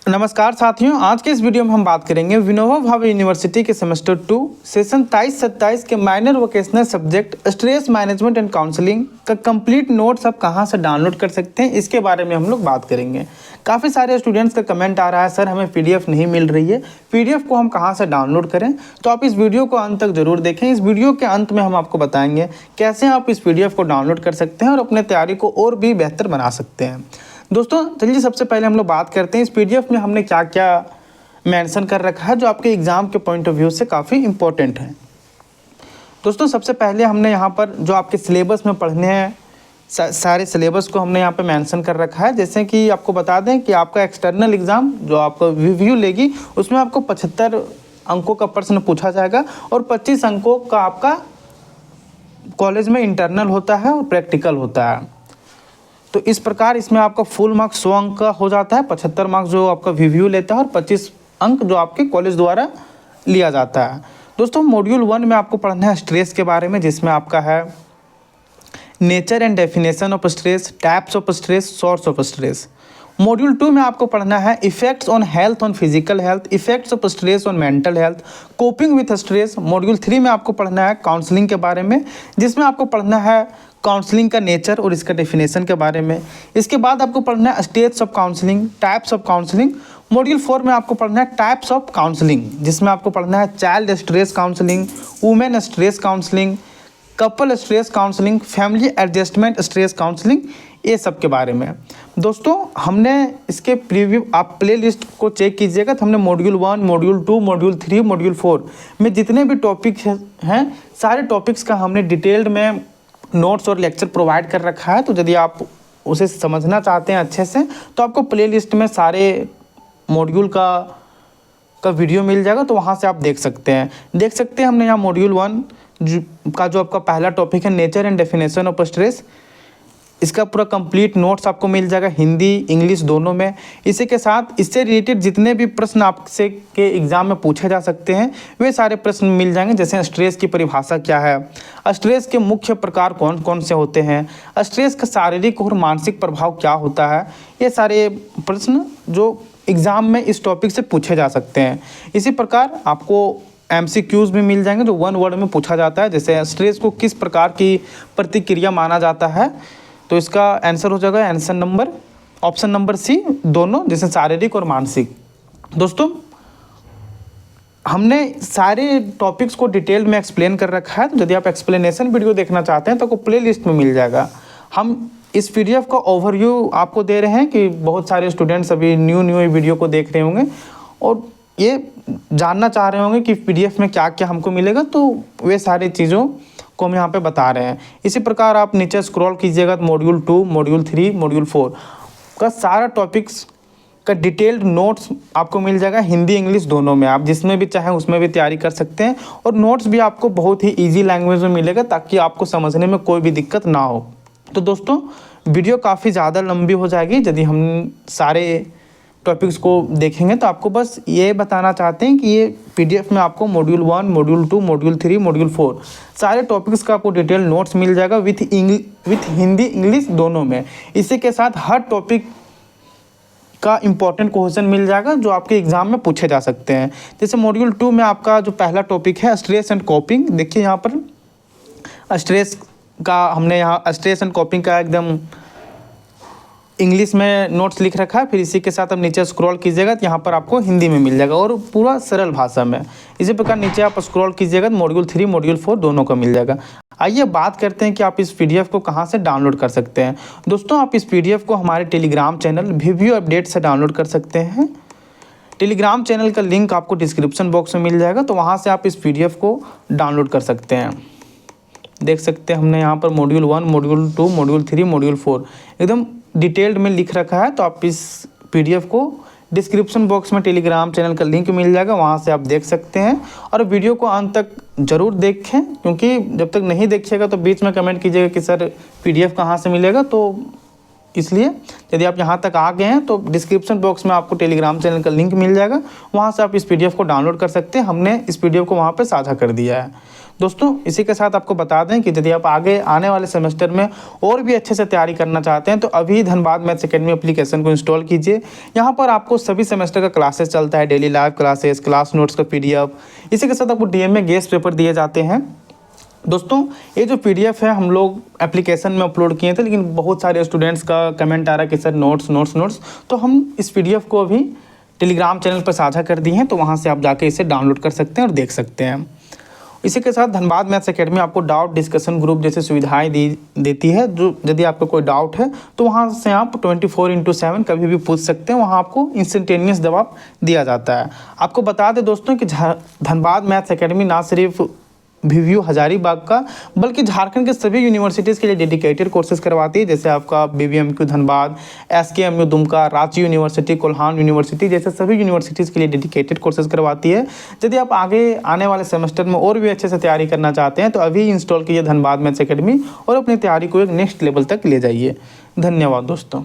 नमस्कार साथियों, आज के इस वीडियो में हम बात करेंगे विनोबा भावे यूनिवर्सिटी के सेमेस्टर 2 सेशन 23-27 के minor vocational subject stress management and counselling का कंप्लीट नोट्स आप कहां से डाउनलोड कर सकते हैं, इसके बारे में हम लोग बात करेंगे। काफ़ी सारे स्टूडेंट्स का कमेंट आ रहा है, सर हमें पीडीएफ नहीं मिल रही है, पीडीएफ को हम कहाँ से डाउनलोड करें। तो आप इस वीडियो को अंत तक जरूर देखें। इस वीडियो के अंत में हम आपको बताएंगे कैसे आप इस पीडीएफ को डाउनलोड कर सकते हैं और अपने तैयारी को और भी बेहतर बना सकते हैं। दोस्तों चलिए सबसे पहले हम लोग बात करते हैं इस पीडीएफ में हमने क्या क्या मेंशन कर रखा है जो आपके एग्ज़ाम के पॉइंट ऑफ व्यू से काफ़ी इंपॉर्टेंट है। दोस्तों सबसे पहले हमने यहाँ पर जो आपके सिलेबस में पढ़ने हैं सारे सिलेबस को हमने यहाँ पे मेंशन कर रखा है। जैसे कि आपको बता दें कि आपका एक्सटर्नल एग्ज़ाम जो आपको रिव्यू लेगी उसमें आपको 75 अंकों का प्रश्न पूछा जाएगा और 25 अंकों का आपका कॉलेज में इंटरनल होता है और प्रैक्टिकल होता है। तो इस प्रकार इसमें आपका फुल मार्क्स 100 अंक का हो जाता है, 75 मार्क्स जो आपका रिव्यू लेता है और 25 अंक जो आपके कॉलेज द्वारा लिया जाता है। दोस्तों मॉड्यूल 1 में आपको पढ़ना है स्ट्रेस के बारे में, जिसमें आपका है nature and definition of stress, types of stress, source of stress. Module 2 में आपको पढ़ना है effects on health, on physical health, effects of stress on mental health, coping with stress. Module 3 में आपको पढ़ना है काउंसलिंग के बारे में, जिसमें आपको पढ़ना है काउंसलिंग का नेचर और इसका डेफिनेशन के बारे में। इसके बाद आपको पढ़ना है states of counselling, types of counselling. Module 4 में आपको पढ़ना है टाइप्स ऑफ काउंसलिंग, जिसमें आपको पढ़ना है child stress counselling, women stress counselling, couple stress counselling, family adjustment stress counselling, ये सब के बारे में। दोस्तों हमने इसके प्रीव्यू आप प्ले लिस्ट को चेक कीजिएगा तो हमने मॉड्यूल 1, मॉड्यूल 2, मॉड्यूल 3, मॉड्यूल 4 में जितने भी टॉपिक्स हैं सारे टॉपिक्स का हमने डिटेल्ड में नोट्स और लेक्चर प्रोवाइड कर रखा है। तो यदि आप उसे समझना चाहते हैं अच्छे से तो आपको प्ले लिस्ट में सारे मॉड्यूल का वीडियो मिल जाएगा, तो वहाँ से आप देख सकते हैं। हमने यहाँ मॉड्यूल 1 का जो आपका पहला टॉपिक है nature and definition of stress, इसका पूरा कंप्लीट नोट्स आपको मिल जाएगा हिंदी इंग्लिश दोनों में। इसी के साथ इससे रिलेटेड जितने भी प्रश्न आपसे के एग्ज़ाम में पूछे जा सकते हैं वे सारे प्रश्न मिल जाएंगे। जैसे स्ट्रेस की परिभाषा क्या है, स्ट्रेस के मुख्य प्रकार कौन कौन से होते हैं, स्ट्रेस का शारीरिक और मानसिक प्रभाव क्या होता है, ये सारे प्रश्न जो एग्ज़ाम में इस टॉपिक से पूछे जा सकते हैं। इसी प्रकार आपको MCQs भी मिल जाएंगे जो 1 वर्ड में पूछा जाता है। जैसे स्ट्रेस को किस प्रकार की प्रतिक्रिया माना जाता है, तो इसका आंसर हो जाएगा ऑप्शन नंबर सी, दोनों, जैसे शारीरिक और मानसिक। दोस्तों हमने सारे टॉपिक्स को डिटेल में एक्सप्लेन कर रखा है, तो यदि आप एक्सप्लेनेशन वीडियो देखना चाहते हैं तो आपको प्ले लिस्ट में मिल जाएगा। हम इस पीडीएफ का ओवरव्यू आपको दे रहे हैं कि बहुत सारे स्टूडेंट्स अभी न्यू वीडियो को देख रहे होंगे और ये जानना चाह रहे होंगे कि पीडीएफ में क्या क्या हमको मिलेगा, तो वे सारी चीज़ों को हम यहाँ पे बता रहे हैं। इसी प्रकार आप नीचे स्क्रॉल कीजिएगा तो मॉड्यूल 2, मॉड्यूल 3, मॉड्यूल 4 का सारा टॉपिक्स का डिटेल्ड नोट्स आपको मिल जाएगा हिंदी इंग्लिश दोनों में। आप जिसमें भी चाहें उसमें भी तैयारी कर सकते हैं और नोट्स भी आपको बहुत ही ईजी लैंग्वेज में मिलेगा ताकि आपको समझने में कोई भी दिक्कत ना हो। तो दोस्तों वीडियो काफ़ी ज़्यादा लंबी हो जाएगी यदि हम सारे टॉपिक्स को देखेंगे, तो आपको बस ये बताना चाहते हैं कि ये पीडीएफ में आपको मॉड्यूल 1, मॉड्यूल 2, मॉड्यूल 3, मॉड्यूल 4 सारे टॉपिक्स का आपको डिटेल नोट्स मिल जाएगा विथ हिंदी इंग्लिश दोनों में। इसी के साथ हर टॉपिक का इम्पॉर्टेंट क्वेश्चन मिल जाएगा जो आपके एग्जाम में पूछे जा सकते हैं। जैसे मॉड्यूल 2 में आपका जो पहला टॉपिक है स्ट्रेस एंड कोपिंग, देखिए यहाँ पर स्ट्रेस का हमने यहाँ स्ट्रेस एंड कोपिंग का एकदम इंग्लिश में नोट्स लिख रखा है। फिर इसी के साथ आप नीचे स्क्रॉल कीजिएगा तो यहाँ पर आपको हिंदी में मिल जाएगा और पूरा सरल भाषा में। इसी प्रकार नीचे आप स्क्रॉल कीजिएगा तो मॉड्यूल 3, मॉड्यूल 4 दोनों का मिल जाएगा। आइए बात करते हैं कि आप इस पीडीएफ को कहाँ से डाउनलोड कर सकते हैं। दोस्तों आप इस पीडीएफ को हमारे टेलीग्राम चैनल वीव्यू अपडेट से डाउनलोड कर सकते हैं। टेलीग्राम चैनल का लिंक आपको डिस्क्रिप्शन बॉक्स में मिल जाएगा, तो वहाँ से आप इस पीडीएफ को डाउनलोड कर सकते हैं। देख सकते हैं हमने यहाँ पर मॉड्यूल 1, मॉड्यूल 2, मॉड्यूल 3, मॉड्यूल 4 एकदम डिटेल्ड में लिख रखा है। तो आप इस पीडीएफ को डिस्क्रिप्शन बॉक्स में टेलीग्राम चैनल का लिंक मिल जाएगा, वहाँ से आप देख सकते हैं। और वीडियो को अंत तक ज़रूर देखें, क्योंकि जब तक नहीं देखिएगा तो बीच में कमेंट कीजिएगा कि सर पीडीएफ कहाँ से मिलेगा, तो इसलिए यदि आप यहाँ तक आ गए हैं तो डिस्क्रिप्शन बॉक्स में आपको टेलीग्राम चैनल का लिंक मिल जाएगा, वहाँ से आप इस PDF को डाउनलोड कर सकते हैं। हमने इस PDF को वहाँ पे साझा कर दिया है। दोस्तों इसी के साथ आपको बता दें कि यदि आप आगे आने वाले सेमेस्टर में और भी अच्छे से तैयारी करना चाहते हैं तो अभी धनबाद मैथ्स एकेडमी एप्लीकेशन को इंस्टॉल कीजिए। यहाँ पर आपको सभी सेमेस्टर का क्लासेस चलता है, daily live classes, class notes का PDF, इसी के साथ आपको DMA गेस्ट पेपर दिए जाते हैं। दोस्तों ये जो PDF है हम लोग एप्लीकेशन में अपलोड किए थे, लेकिन बहुत सारे स्टूडेंट्स का कमेंट आ रहा है कि सर नोट्स, तो हम इस PDF को अभी टेलीग्राम चैनल पर साझा कर दिए हैं, तो वहाँ से आप जाके इसे डाउनलोड कर सकते हैं और देख सकते हैं। इसी के साथ धनबाद मैथ्स एकेडमी आपको डाउट डिस्कशन ग्रुप जैसे सुविधाएं देती है, जो यदि आपको कोई डाउट है तो वहाँ से आप 24/7 कभी भी पूछ सकते हैं। वहाँ आपको इंस्टेंटेनियस जवाब दिया जाता है। आपको बता दें दोस्तों कि धनबाद मैथ्स एकेडमी ना सिर्फ VVU हजारीबाग का बल्कि झारखंड के सभी यूनिवर्सिटीज़ के लिए डेडिकेटेड कोर्सेज करवाती है, जैसे आपका BBMQ Dhanbad, SKMU Dumka, Ranchi university, Kolhan university जैसे सभी यूनिवर्सिटीज़ के लिए डेडिकेटेड कोर्सेज करवाती है। यदि आप आगे आने वाले सेमेस्टर में और भी अच्छे से तैयारी करना चाहते हैं तो अभी इंस्टॉल कीजिए धनबाद मैथ्स एकेडमी और अपनी तैयारी को एक नेक्स्ट लेवल तक ले जाइए। धन्यवाद दोस्तों।